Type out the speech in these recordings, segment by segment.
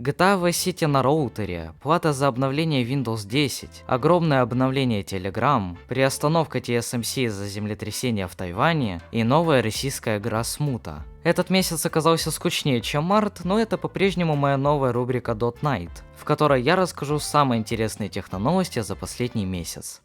GTA Vice City на роутере, плата за обновление Windows 10, огромное обновление Telegram, приостановка TSMC из-за землетрясения в Тайване и новая российская игра Смута. Этот месяц оказался скучнее, чем март, но это по-прежнему моя новая рубрика Dot Night, в которой я расскажу самые интересные техноновости за последний месяц.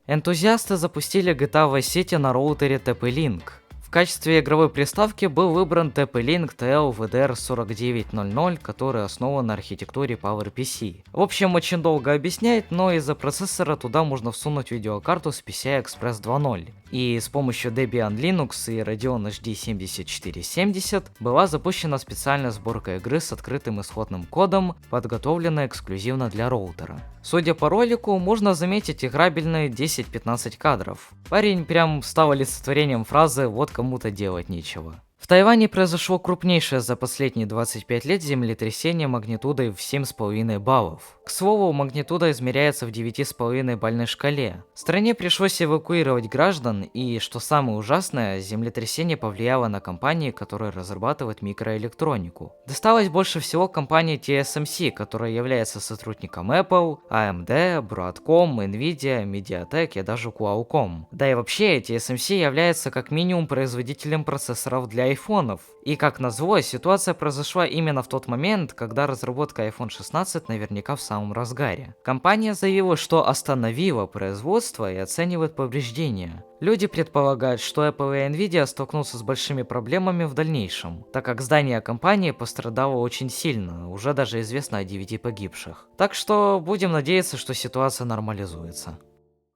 Энтузиасты запустили GTA Vice City на роутере TP-Link. В качестве игровой приставки был выбран TP-Link TL-VDR4900, который основан на архитектуре PowerPC. В общем, очень долго объяснять, но из-за процессора туда можно всунуть видеокарту с PCI Express 2.0. И с помощью Debian Linux и Radeon HD 7470 была запущена специальная сборка игры с открытым исходным кодом, подготовленная эксклюзивно для роутера. Судя по ролику, можно заметить играбельные 10-15 кадров. Парень прям стал олицетворением фразы «вот кому-то делать нечего». В Тайване произошло крупнейшее за последние 25 лет землетрясение магнитудой в 7,5 баллов. К слову, магнитуда измеряется в 9,5 бальной шкале. Стране пришлось эвакуировать граждан, и, что самое ужасное, землетрясение повлияло на компании, которые разрабатывают микроэлектронику. Досталось больше всего компании TSMC, которая является сотрудником Apple, AMD, Broadcom, Nvidia, MediaTek и даже Qualcomm. Да и вообще, TSMC является как минимум производителем процессоров для айфонов. И как назло, ситуация произошла именно в тот момент, когда разработка iPhone 16 наверняка в самом разгаре. Компания заявила, что остановила производство и оценивает повреждения. Люди предполагают, что Apple и Nvidia столкнутся с большими проблемами в дальнейшем, так как здание компании пострадало очень сильно, уже даже известно о 9 погибших. Так что будем надеяться, что ситуация нормализуется.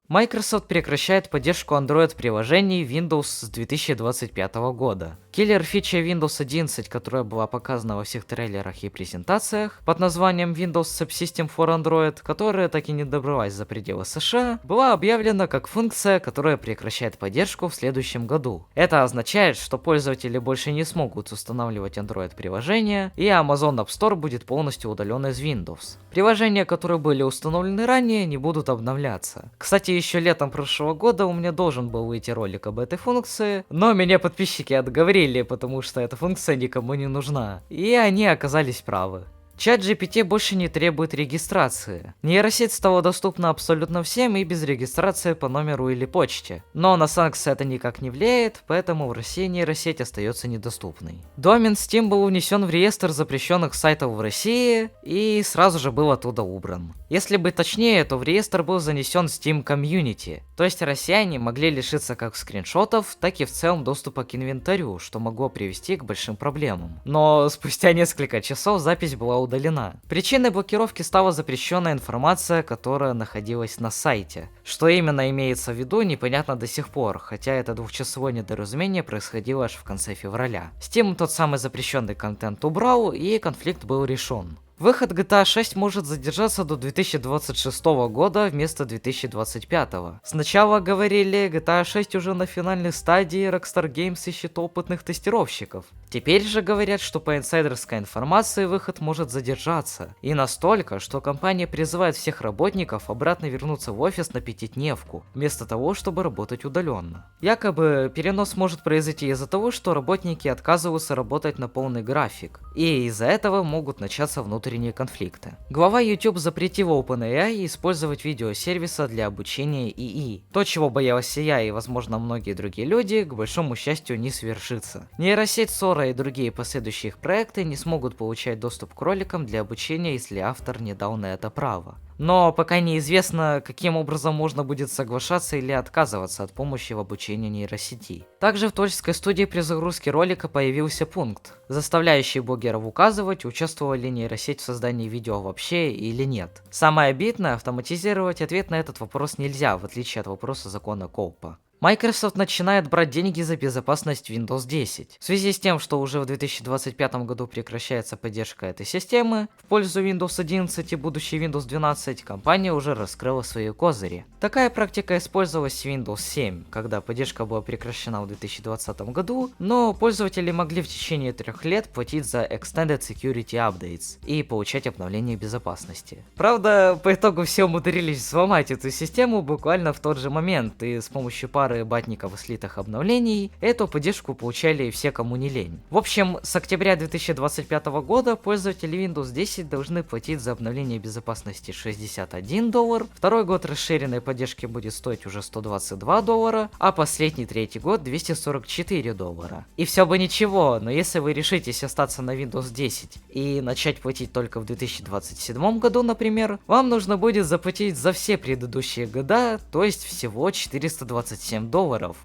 Microsoft прекращает поддержку Android-приложений Windows с 2025 года. Киллер-фича Windows 11, которая была показана во всех трейлерах и презентациях под названием Windows Subsystem for Android, которая так и не добралась за пределы США, была объявлена как функция, которая прекращает поддержку в следующем году. Это означает, что пользователи больше не смогут устанавливать Android-приложения, и Amazon App Store будет полностью удален из Windows. Приложения, которые были установлены ранее, не будут обновляться. Кстати, еще летом прошлого года у меня должен был выйти ролик об этой функции, но меня подписчики отговорили, потому что эта функция никому не нужна. И они оказались правы. ChatGPT больше не требует регистрации. Нейросеть стала доступна абсолютно всем и без регистрации по номеру или почте. Но на санкции это никак не влияет, поэтому в России нейросеть остается недоступной. Домен Steam был внесен в реестр запрещенных сайтов в России и сразу же был оттуда убран. Если быть точнее, то в реестр был занесен Steam Community, то есть россияне могли лишиться как скриншотов, так и в целом доступа к инвентарю, что могло привести к большим проблемам. Но спустя несколько часов запись была удалена. Причиной блокировки стала запрещенная информация, которая находилась на сайте. Что именно имеется в виду, непонятно до сих пор, хотя это двухчасовое недоразумение происходило аж в конце февраля. Steam тот самый запрещенный контент убрал, и конфликт был решен. Выход GTA 6 может задержаться до 2026 года вместо 2025. Сначала говорили, GTA 6 уже на финальной стадии, Rockstar Games ищет опытных тестировщиков. Теперь же говорят, что по инсайдерской информации выход может задержаться. И настолько, что компания призывает всех работников обратно вернуться в офис на пятидневку, вместо того, чтобы работать удаленно. Якобы перенос может произойти из-за того, что работники отказываются работать на полный график. И из-за этого могут начаться внутренние конфликты. Глава YouTube запретила OpenAI использовать видеосервиса для обучения ИИ. То, чего боялся я и, возможно, многие другие люди, к большому счастью, не свершится. Нейросеть Sora и другие последующие их проекты не смогут получать доступ к роликам для обучения, если автор не дал на это право. Но пока неизвестно, каким образом можно будет соглашаться или отказываться от помощи в обучении нейросети. Также в творческой студии при загрузке ролика появился пункт, заставляющий блогеров указывать, участвовала ли нейросеть в создании видео вообще или нет. Самое обидное, автоматизировать ответ на этот вопрос нельзя, в отличие от вопроса закона Коупа. Microsoft начинает брать деньги за безопасность Windows 10. В связи с тем, что уже в 2025 году прекращается поддержка этой системы, в пользу Windows 11 и будущей Windows 12, компания уже раскрыла свои козыри. Такая практика использовалась в Windows 7, когда поддержка была прекращена в 2020 году, но пользователи могли в течение 3 лет платить за Extended Security Updates и получать обновления безопасности. Правда, по итогу все умудрились взломать эту систему буквально в тот же момент и с помощью патча пары батников слитых обновлений, эту поддержку получали все, кому не лень. В общем, с октября 2025 года пользователи Windows 10 должны платить за обновление безопасности $61, второй год расширенной поддержки будет стоить уже $122, а последний третий год $244. И все бы ничего, но если вы решитесь остаться на Windows 10 и начать платить только в 2027 году, например, вам нужно будет заплатить за все предыдущие года, то есть всего $427.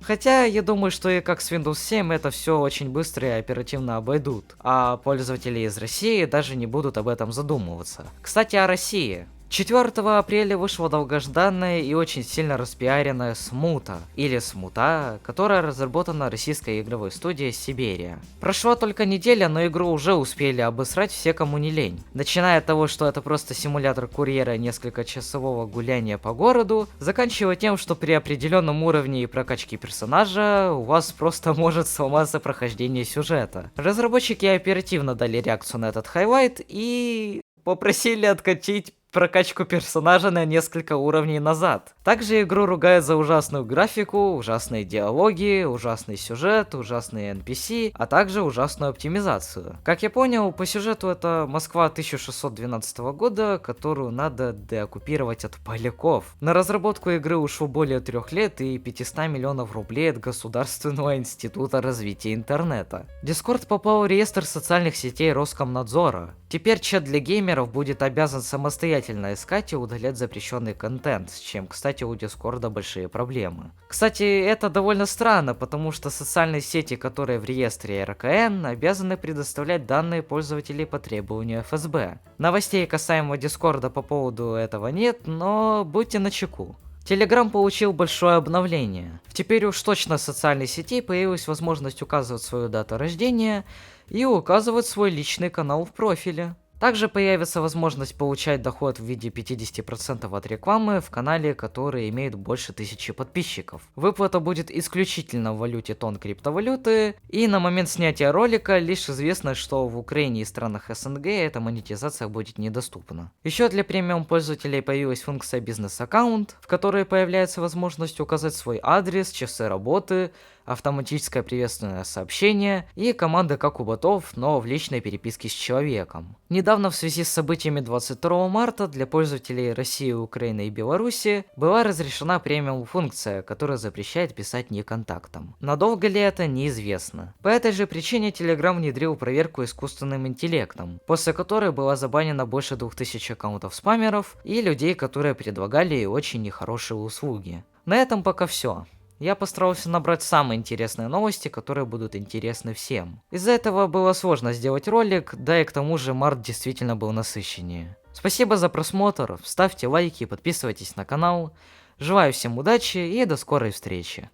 Хотя я думаю, что и как с Windows 7 это все очень быстро и оперативно обойдут, а пользователи из России даже не будут об этом задумываться. Кстати, о России. 4 апреля вышла долгожданная и очень сильно распиаренная Смута, или Смута, которая разработана российской игровой студией Сибирия. Прошла только неделя, но игру уже успели обосрать все, кому не лень. Начиная от того, что это просто симулятор курьера несколько часового гуляния по городу, заканчивая тем, что при определенном уровне и прокачке персонажа у вас просто может сломаться прохождение сюжета. Разработчики оперативно дали реакцию на этот хайлайт и попросили откатить прокачку персонажа на несколько уровней назад. Также игру ругают за ужасную графику, ужасные диалоги, ужасный сюжет, ужасные NPC, а также ужасную оптимизацию. Как я понял, по сюжету это Москва 1612 года, которую надо деоккупировать от поляков. На разработку игры ушло более 3 лет и 500 миллионов рублей от Государственного института развития интернета. Discord попал в реестр социальных сетей Роскомнадзора. Теперь чат для геймеров будет обязан самостоятельно искать и удалять запрещенный контент, с чем, кстати, у Дискорда большие проблемы. Кстати, это довольно странно, потому что социальные сети, которые в реестре РКН, обязаны предоставлять данные пользователей по требованию ФСБ. Новостей касаемо Дискорда по поводу этого нет, но будьте начеку. Telegram получил большое обновление. Теперь уж точно в социальной сети появилась возможность указывать свою дату рождения и указывать свой личный канал в профиле. Также появится возможность получать доход в виде 50% от рекламы в канале, который имеет больше 1000 подписчиков. Выплата будет исключительно в валюте тон криптовалюты, и на момент снятия ролика лишь известно, что в Украине и странах СНГ эта монетизация будет недоступна. Еще для премиум пользователей появилась функция бизнес-аккаунт, в которой появляется возможность указать свой адрес, часы работы, автоматическое приветственное сообщение и команды как у ботов, но в личной переписке с человеком. Недавно в связи с событиями 22 марта для пользователей России, Украины и Беларуси была разрешена премиум функция, которая запрещает писать неконтактом. Надолго ли это, неизвестно. По этой же причине Telegram внедрил проверку искусственным интеллектом, после которой была забанена больше 2000 аккаунтов спамеров и людей, которые предлагали очень нехорошие услуги. На этом пока все. Я постарался набрать самые интересные новости, которые будут интересны всем. Из-за этого было сложно сделать ролик, да и к тому же март действительно был насыщеннее. Спасибо за просмотр, ставьте лайки, подписывайтесь на канал. Желаю всем удачи и до скорой встречи.